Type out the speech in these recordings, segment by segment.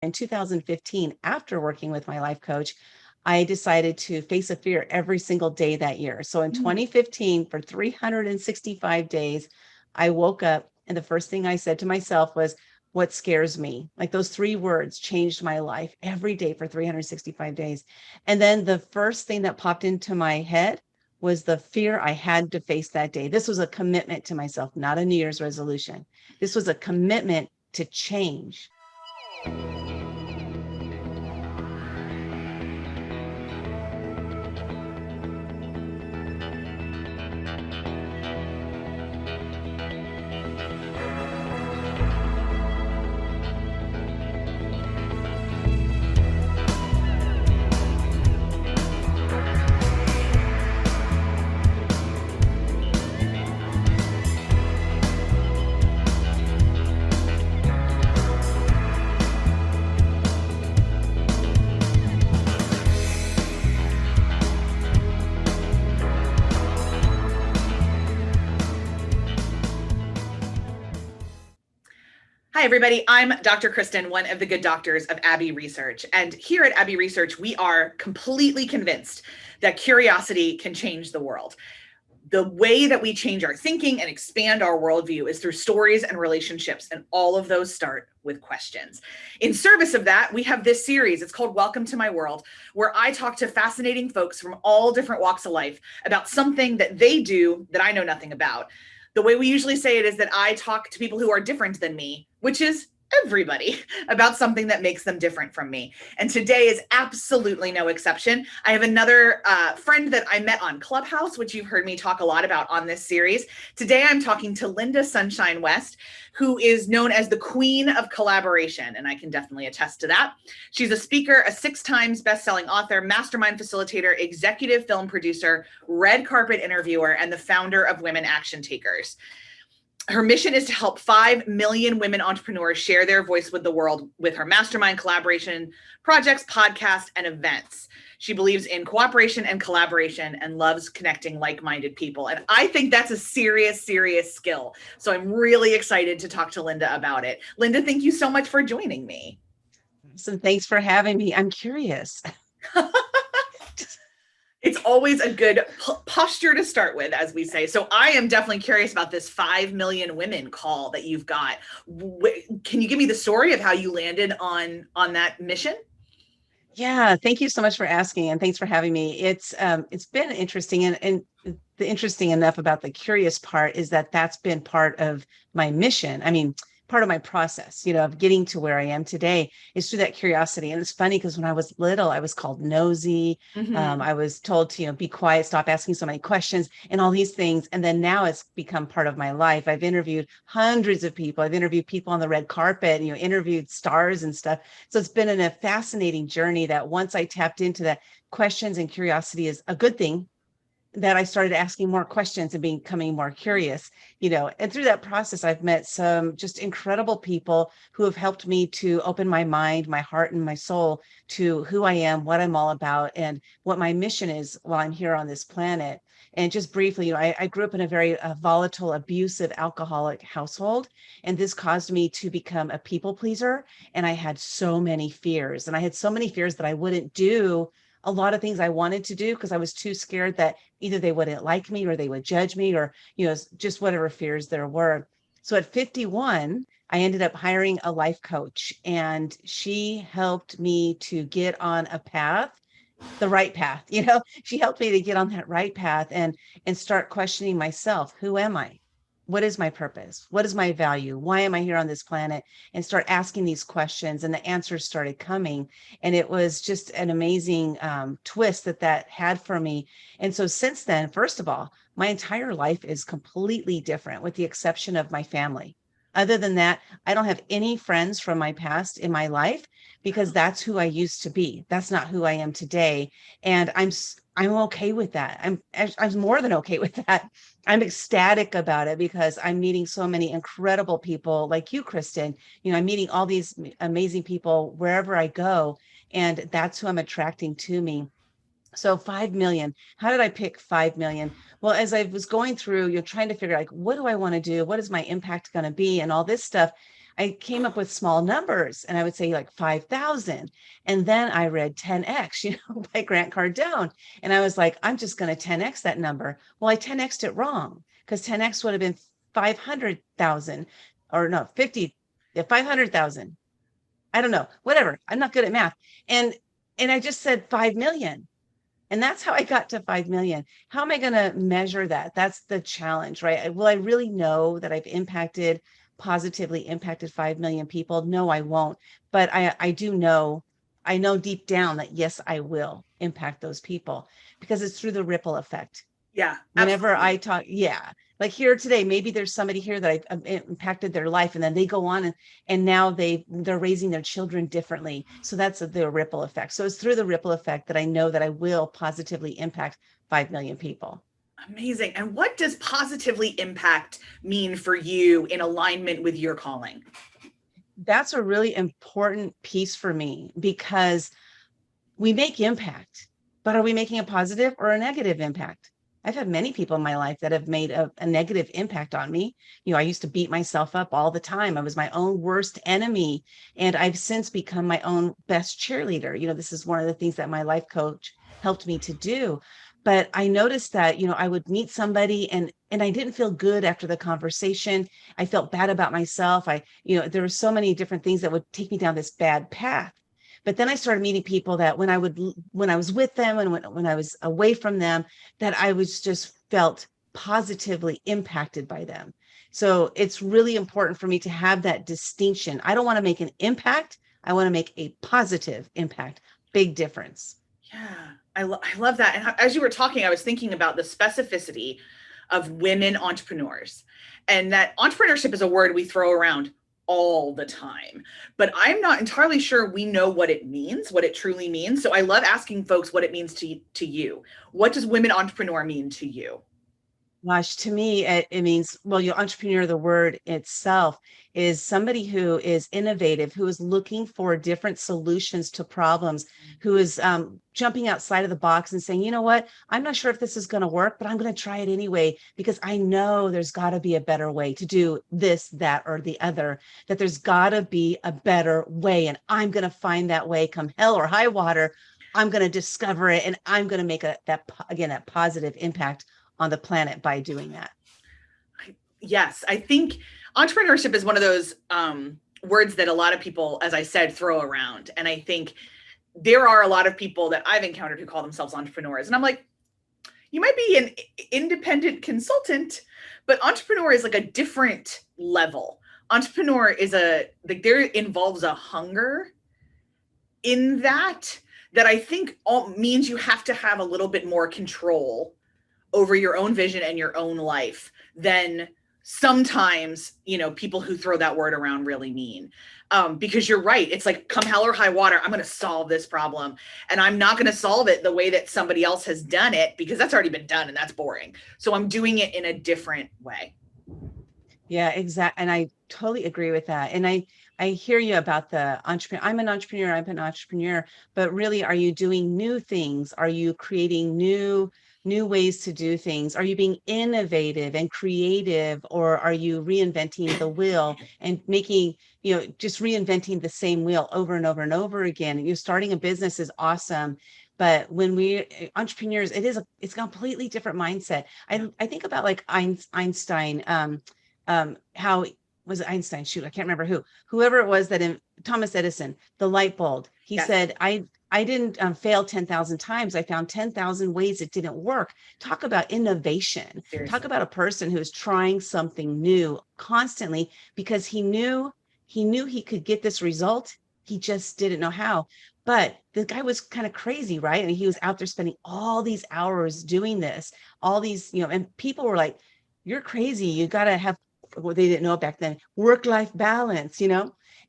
In 2015, after working with my life coach, I decided to face a fear every single day that year. So in 2015, for 365 days, I woke up and the first thing I said to myself was, what scares me? Like those three words changed my life every day for 365 days. And then the first thing that popped into my head was the fear I had to face that day. This was a commitment to myself, not a New Year's resolution. This was a commitment to change. Hi, everybody. I'm Dr. Kristen, one of the good doctors of Abbey Research. And here at Abbey Research, we are completely convinced that curiosity can change the world. The way that we change our thinking and expand our worldview is through stories and relationships, and all of those start with questions. In service of that, we have this series. It's called Welcome to My World, where I talk to fascinating folks from all different walks of life about something that they do that I know nothing about. The way we usually say it is that I talk to people who are different than me, which is everybody, about something that makes them different from me. And today is absolutely no exception. I have another friend that I met on Clubhouse, which you've heard me talk a lot about on this series. Today, I'm talking to Lynda Sunshine West, who is known as the Queen of Collaboration, and I can definitely attest to that. She's a speaker, a 6 times bestselling author, mastermind facilitator, executive film producer, red carpet interviewer, and the founder of Women Action Takers. Her mission is to help 5 million women entrepreneurs share their voice with the world with her mastermind collaboration projects, podcasts, and events. She believes in cooperation and collaboration and loves connecting like-minded people. And I think that's a serious, serious skill. So I'm really excited to talk to Lynda about it. Lynda, thank you so much for joining me. So thanks for having me. I'm curious. It's always a good posture to start with, as we say. So I am definitely curious about this 5 million women call that you've got. Can you give me the story of how you landed on that mission? Yeah, thank you so much for asking, and thanks for having me. It's been interesting, and the interesting enough about the curious part is that that's been part of my mission. I mean, part of my process, of getting to where I am today is through that curiosity. And it's funny because when I was little, I was called nosy. I was told to, be quiet, stop asking so many questions and all these things. And then now it's become part of my life. I've interviewed hundreds of people. I've interviewed people on the red carpet, interviewed stars and stuff. So it's been a fascinating journey that once I tapped into that, questions and curiosity is a good thing, that I started asking more questions and becoming more curious, and through that process, I've met some just incredible people who have helped me to open my mind, my heart, and my soul to who I am, what I'm all about, and what my mission is while I'm here on this planet. And just briefly, I grew up in a very volatile, abusive, alcoholic household, and this caused me to become a people pleaser. And I had so many fears, that I wouldn't do a lot of things I wanted to do because I was too scared that either they wouldn't like me or they would judge me, or, just whatever fears there were. So at 51, I ended up hiring a life coach, and she helped me to get on a path, the right path. She helped me to get on that right path and start questioning myself. Who am I? What is my purpose? What is my value? Why am I here on this planet? And start asking these questions, and the answers started coming. And it was just an amazing twist that had for me. And so since then, first of all, my entire life is completely different with the exception of my family. Other than that, I don't have any friends from my past in my life because that's who I used to be. That's not who I am today. And I'm okay with that. I'm more than okay with that. I'm ecstatic about it because I'm meeting so many incredible people like you, Kristen. I'm meeting all these amazing people wherever I go, and that's who I'm attracting to me. So 5 million, how did I pick 5 million? Well, as I was going through, you're trying to figure like, what do I want to do? What is my impact going to be? And all this stuff, I came up with small numbers, and I would say like 5,000. And then I read 10X, by Grant Cardone. And I was like, I'm just going to 10X that number. Well, I 10X'd it wrong, because 10X would have been 500,000, or no, 50, yeah, 500,000. I don't know, whatever. I'm not good at math. And I just said 5 million. And that's how I got to 5 million. How am I going to measure that? That's the challenge, right? Will I really know that I've positively impacted 5 million people? No, I won't. But I do know, I know deep down that yes, I will impact those people, because it's through the ripple effect. Yeah, Whenever absolutely. I talk, yeah, like here today, maybe there's somebody here that I've impacted their life, and then they go on and now they're raising their children differently. So that's the ripple effect. So it's through the ripple effect that I know that I will positively impact 5 million people. Amazing. And what does positively impact mean for you in alignment with your calling? That's a really important piece for me, because we make impact, but are we making a positive or a negative impact? I've had many people in my life that have made a negative impact on me. I used to beat myself up all the time. I was my own worst enemy. And I've since become my own best cheerleader. This is one of the things that my life coach helped me to do. But I noticed that, I would meet somebody, and I didn't feel good after the conversation. I felt bad about myself. There were so many different things that would take me down this bad path. But then I started meeting people that when I was with them, and when I was away from them, that I was just felt positively impacted by them. So it's really important for me to have that distinction. I don't want to make an impact. I want to make a positive impact. Big difference. Yeah, I love that. And as you were talking, I was thinking about the specificity of women entrepreneurs, and that entrepreneurship is a word we throw around all the time, but I'm not entirely sure we know what it means, what it truly means. So I love asking folks what it means to you. What does women entrepreneur mean to you? Gosh, to me, it means, well, your entrepreneur, the word itself is somebody who is innovative, who is looking for different solutions to problems, who is jumping outside of the box and saying, you know what, I'm not sure if this is going to work, but I'm going to try it anyway, because I know there's got to be a better way to do this, that, or the other, that there's got to be a better way. And I'm going to find that way come hell or high water. I'm going to discover it, and I'm going to make that positive impact on the planet by doing that. Yes, I think entrepreneurship is one of those words that a lot of people, as I said, throw around. And I think there are a lot of people that I've encountered who call themselves entrepreneurs. And I'm like, you might be an independent consultant, but entrepreneur is like a different level. Entrepreneur is there involves a hunger in that I think all means you have to have a little bit more control over your own vision and your own life than sometimes, people who throw that word around really mean. Because you're right. It's like, come hell or high water, I'm going to solve this problem. And I'm not going to solve it the way that somebody else has done it, because that's already been done and that's boring. So I'm doing it in a different way. Yeah, exactly. And I totally agree with that. And I hear you about the entrepreneur. I'm an entrepreneur, but really, are you doing new things? Are you creating new ways to do things? Are you being innovative and creative, or are you reinventing the wheel and making, just reinventing the same wheel over and over and over again? You're starting a business is awesome. But when we entrepreneurs, it's a completely different mindset. I think about like Einstein, how was it Einstein? Shoot, I can't remember whoever it was that in Thomas Edison, the light bulb, he Yes. said, I didn't fail 10,000 times. I found 10,000 ways it didn't work. Talk about innovation. Seriously. Talk about a person who's trying something new constantly, because he knew he could get this result. He just didn't know how. But the guy was kind of crazy, right? And he was out there spending all these hours doing this, all these, and people were like, you're crazy. You got to have, well, they didn't know back then, work-life balance,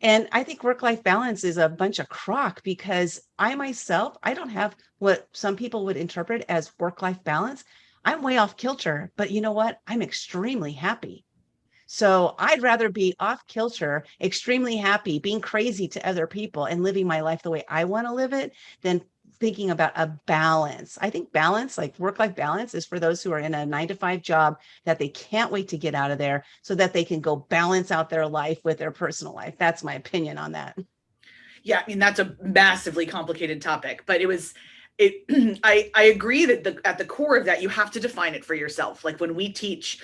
And I think work-life balance is a bunch of crock, because I myself, I don't have what some people would interpret as work-life balance. I'm way off kilter, but you know what? I'm extremely happy. So I'd rather be off kilter, extremely happy, being crazy to other people and living my life the way I want to live it, than thinking about a balance. I think balance, like work-life balance, is for those who are in a 9 to 5 job that they can't wait to get out of there so that they can go balance out their life with their personal life. That's my opinion on that. Yeah, I mean, that's a massively complicated topic, but I agree that at the core of that, you have to define it for yourself. Like when we teach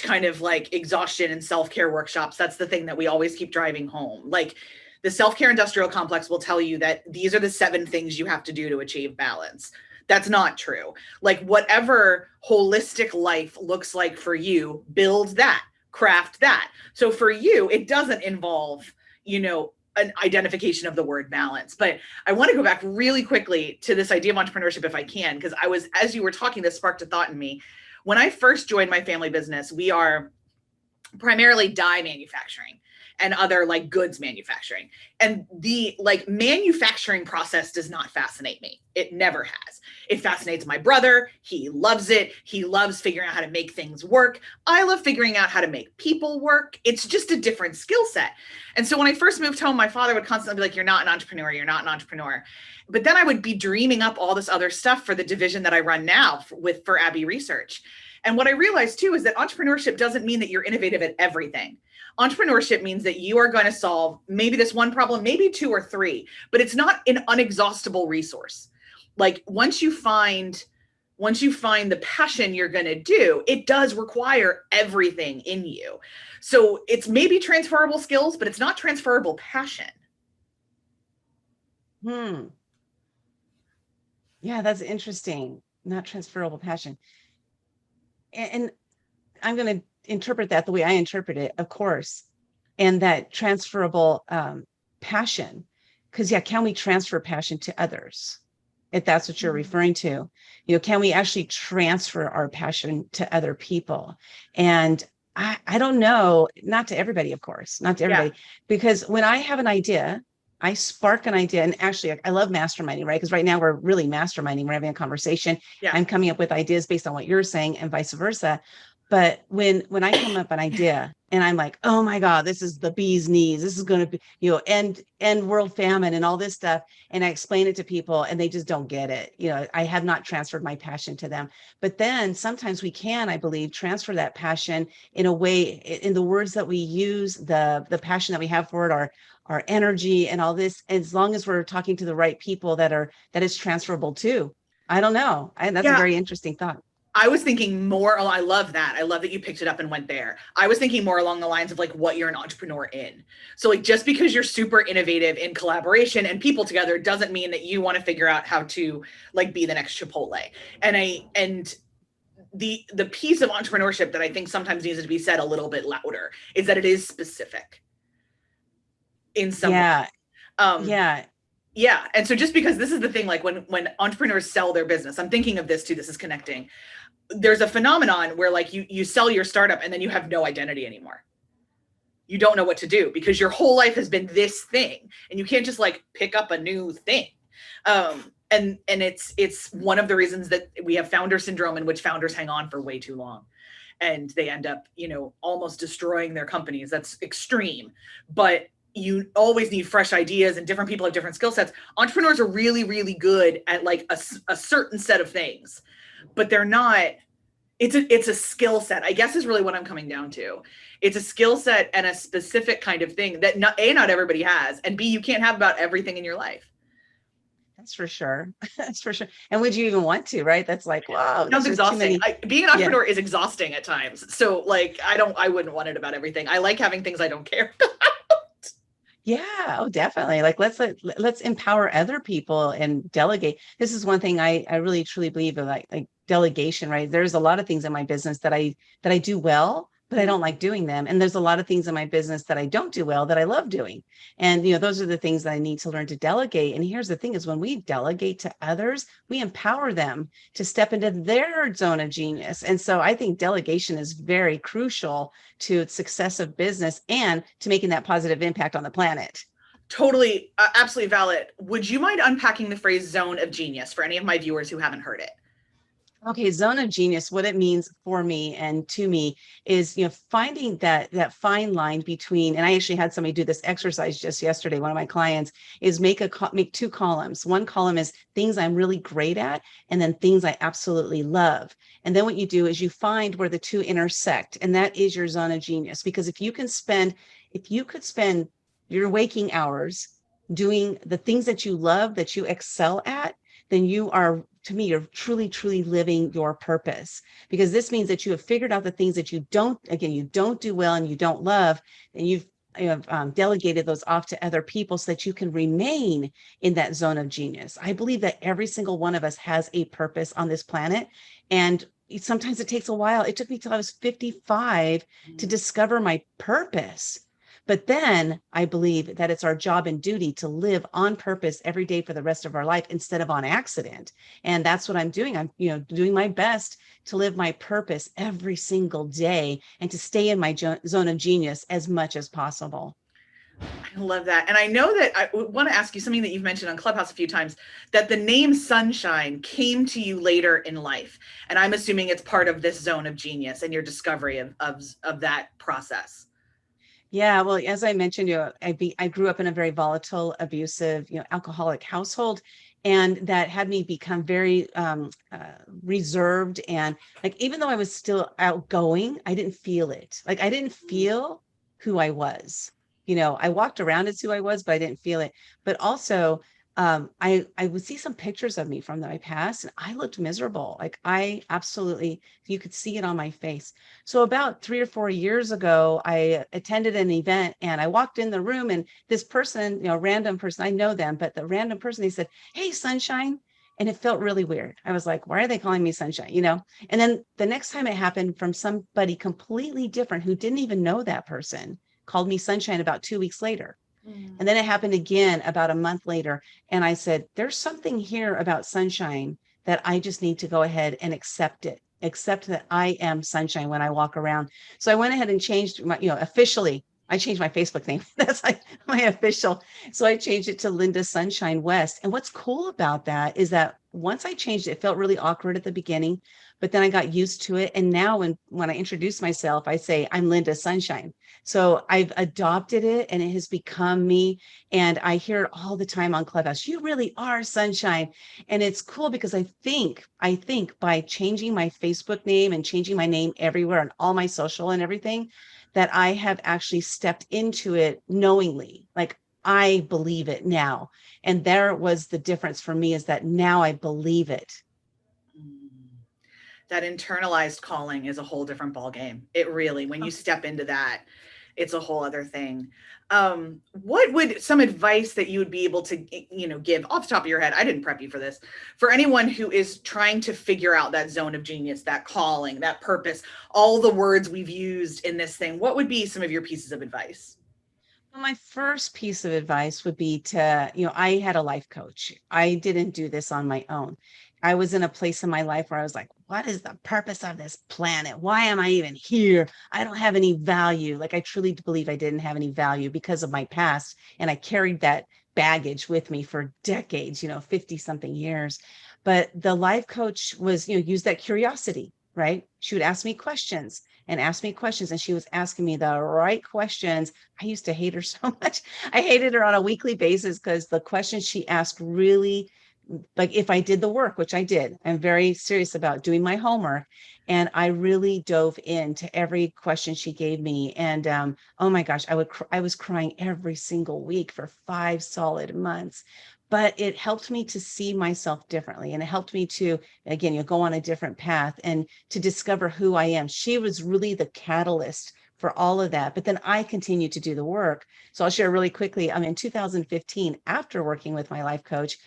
kind of like exhaustion and self-care workshops, that's the thing that we always keep driving home. Like the self-care industrial complex will tell you that these are the 7 things you have to do to achieve balance. That's not true. Like whatever holistic life looks like for you, build that, craft that. So for you, it doesn't involve, an identification of the word balance. But I want to go back really quickly to this idea of entrepreneurship if I can, because as you were talking, this sparked a thought in me. When I first joined my family business, we are primarily dye manufacturing and other like goods manufacturing. And the like manufacturing process does not fascinate me. It never has. It fascinates my brother. He loves it. He loves figuring out how to make things work. I love figuring out how to make people work. It's just a different skill set. And so when I first moved home, my father would constantly be like, you're not an entrepreneur. You're not an entrepreneur. But then I would be dreaming up all this other stuff for the division that I run now for Abbey Research. And what I realized too is that entrepreneurship doesn't mean that you're innovative at everything. Entrepreneurship means that you are going to solve maybe this one problem, maybe 2 or 3, but it's not an unexhaustible resource. Like once you find the passion you're going to do, it does require everything in you. So it's maybe transferable skills, but it's not transferable passion. Yeah, that's interesting. Not transferable passion. And I'm going to interpret that the way I interpret it, of course, and that transferable passion. Because can we transfer passion to others? If that's what you're referring to, can we actually transfer our passion to other people? And I don't know, not to everybody, of course, not to everybody, because when I have an idea, I spark an idea. And actually, I love masterminding, right? Because right now we're really masterminding. We're having a conversation. Yeah. I'm coming up with ideas based on what you're saying and vice versa. But when I come up an idea and I'm like, oh my God, this is the bee's knees. This is going to be, end world famine and all this stuff. And I explain it to people and they just don't get it. I have not transferred my passion to them. But then sometimes we can, I believe, transfer that passion in a way, in the words that we use, the passion that we have for it, our energy and all this, as long as we're talking to the right people that is transferable too. I don't know. That's a very interesting thought. I was thinking more, I love that. I love that you picked it up and went there. I was thinking more along the lines of like what you're an entrepreneur in. So like just because you're super innovative in collaboration and people together doesn't mean that you want to figure out how to like be the next Chipotle. And the piece of entrepreneurship that I think sometimes needs to be said a little bit louder is that it is specific in some way. Yeah. And so just because this is the thing, like when entrepreneurs sell their business, I'm thinking of this too, this is connecting. There's a phenomenon where like you sell your startup and then you have no identity anymore. You don't know what to do because your whole life has been this thing and you can't just like pick up a new thing. And it's one of the reasons that we have founder syndrome in which founders hang on for way too long. And they end up, almost destroying their companies. That's extreme, but you always need fresh ideas and different people have different skill sets. Entrepreneurs are really, really good at like a certain set of things, but they're not, it's a skill set, I guess is really what I'm coming down to. It's a skill set and a specific kind of thing that not everybody has. And B, you can't have about everything in your life. That's for sure. That's for sure. And would you even want to, right? That's like, wow. Sounds exhausting. Being an entrepreneur is exhausting at times. So like, I wouldn't want it about everything. I like having things I don't care about. Yeah, oh, definitely. Like let's empower other people and delegate. This is one thing I really truly believe in, like delegation, right? There's a lot of things in my business that I do well, but I don't like doing them. And there's a lot of things in my business that I don't do well that I love doing. And those are the things that I need to learn to delegate. And here's the thing is when we delegate to others, we empower them to step into their zone of genius. And so I think delegation is very crucial to success of business and to making that positive impact on the planet. Totally, absolutely valid. Would you mind unpacking the phrase zone of genius for any of my viewers who haven't heard it? Okay, zone of genius, what it means for me and to me is, finding that fine line between, and I actually had somebody do this exercise just yesterday. One of my clients is make two columns. One column is things I'm really great at, and then things I absolutely love. And then what you do is you find where the two intersect, and that is your zone of genius. Because if you could spend your waking hours doing the things that you love, that you excel at, then you are, to me, you're truly, truly living your purpose, because this means that you have figured out the things that you don't do well and you don't love, and you have delegated those off to other people so that you can remain in that zone of genius. I believe that every single one of us has a purpose on this planet. And sometimes it takes a while. It took me till I was 55 to discover my purpose. But then I believe that it's our job and duty to live on purpose every day for the rest of our life instead of on accident. And that's what I'm doing. I'm, doing my best to live my purpose every single day and to stay in my zone of genius as much as possible. I love that. And I know that I want to ask you something that you've mentioned on Clubhouse a few times, that the name Sunshine came to you later in life. And I'm assuming it's part of this zone of genius and your discovery of that process. Yeah, well, as I mentioned, I grew up in a very volatile, abusive, alcoholic household, and that had me become very reserved. And like, even though I was still outgoing, I didn't feel it. Like, I didn't feel who I was. I walked around as who I was, but I didn't feel it. But also, I would see some pictures of me from my past, and I looked miserable. Like, I absolutely, you could see it on my face. So about 3 or 4 years ago, I attended an event and I walked in the room, and this person, random person, I know them, but the random person, they said, "Hey, Sunshine." And it felt really weird. I was like, why are they calling me Sunshine? And then the next time it happened, from somebody completely different who didn't even know that person, called me Sunshine about 2 weeks later. And then it happened again about a month later. And I said, there's something here about Sunshine that I just need to go ahead and accept that I am Sunshine when I walk around. So I went ahead and changed my, officially, I changed my Facebook name. That's like my official. So I changed it to Lynda Sunshine West. And what's cool about that is that once I changed it, it felt really awkward at the beginning, but then I got used to it. And now when I introduce myself, I say, I'm Lynda Sunshine. So I've adopted it and it has become me. And I hear it all the time on Clubhouse. You really are Sunshine. And it's cool because I think by changing my Facebook name and changing my name everywhere on all my social and everything, that I have actually stepped into it knowingly. Like, I believe it now. And there was the difference for me, is that now I believe it. That internalized calling is a whole different ballgame. It really, when you step into that, it's a whole other thing. What would some advice that you would be able to, give off the top of your head? I didn't prep you for this. For anyone who is trying to figure out that zone of genius, that calling, that purpose, all the words we've used in this thing, what would be some of your pieces of advice? Well, my first piece of advice would be to, I had a life coach. I didn't do this on my own. I was in a place in my life where I was like, what is the purpose of this planet? Why am I even here? I don't have any value. Like, I truly believe I didn't have any value because of my past. And I carried that baggage with me for decades, 50 something years. But the life coach was, use that curiosity, right? She would ask me questions and ask me questions. And she was asking me the right questions. I used to hate her so much. I hated her on a weekly basis because the questions she asked really, like, if I did the work, which I did, I'm very serious about doing my homework. And I really dove into every question she gave me. And oh my gosh, I was crying every single week for 5 solid months. But it helped me to see myself differently. And it helped me to, again, go on a different path and to discover who I am. She was really the catalyst for all of that. But then I continued to do the work. So I'll share really quickly. In 2015, after working with my life coach,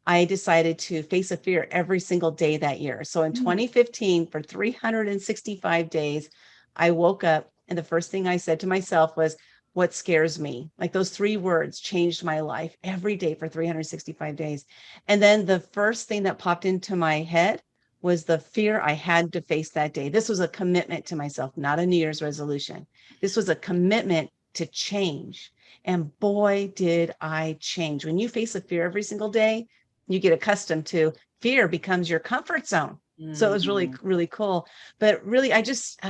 I decided to face a fear every single day that year. So in 2015, for 365 days, I woke up and the first thing I said to myself was, what scares me? Like, those 3 words changed my life every day for 365 days. And then the first thing that popped into my head was the fear I had to face that day. This was a commitment to myself, not a New Year's resolution. This was a commitment to change. And boy, did I change. When you face a fear every single day, you get accustomed to, fear becomes your comfort zone. So it was really, Mhm. really cool. But really, I just,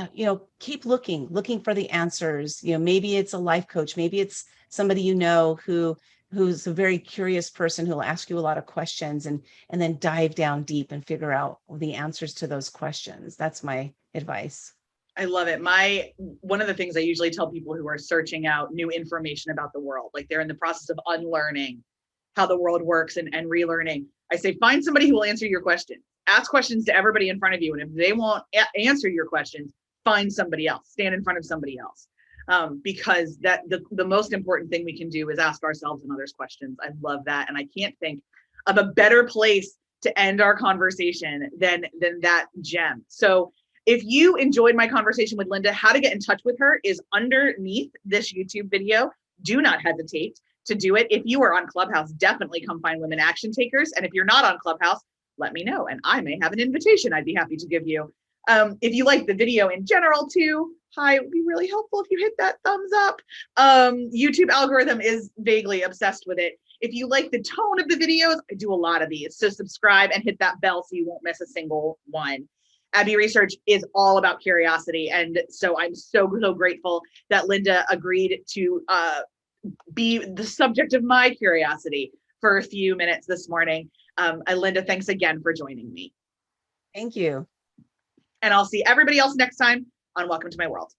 keep looking for the answers. Maybe it's a life coach, maybe it's somebody who's a very curious person who will ask you a lot of questions and then dive down deep and figure out the answers to those questions. That's my advice. I love it. One of the things I usually tell people who are searching out new information about the world, like they're in the process of unlearning how the world works and relearning, I say, find somebody who will answer your questions. Ask questions to everybody in front of you. And if they won't answer your questions, find somebody else, stand in front of somebody else. Because the most important thing we can do is ask ourselves and others questions. I love that. And I can't think of a better place to end our conversation than that gem. So if you enjoyed my conversation with Lynda, how to get in touch with her is underneath this YouTube video. Do not hesitate to do it. If you are on Clubhouse, definitely come find Women Action Takers. And if you're not on Clubhouse, let me know, and I may have an invitation I'd be happy to give you. If you like the video in general too, it would be really helpful if you hit that thumbs up. YouTube algorithm is vaguely obsessed with it. If you like the tone of the videos, I do a lot of these. So subscribe and hit that bell so you won't miss a single one. Abby Research is all about curiosity. And so I'm so grateful that Lynda agreed to be the subject of my curiosity for a few minutes this morning. Lynda, thanks again for joining me. Thank you. And I'll see everybody else next time on Welcome to My World.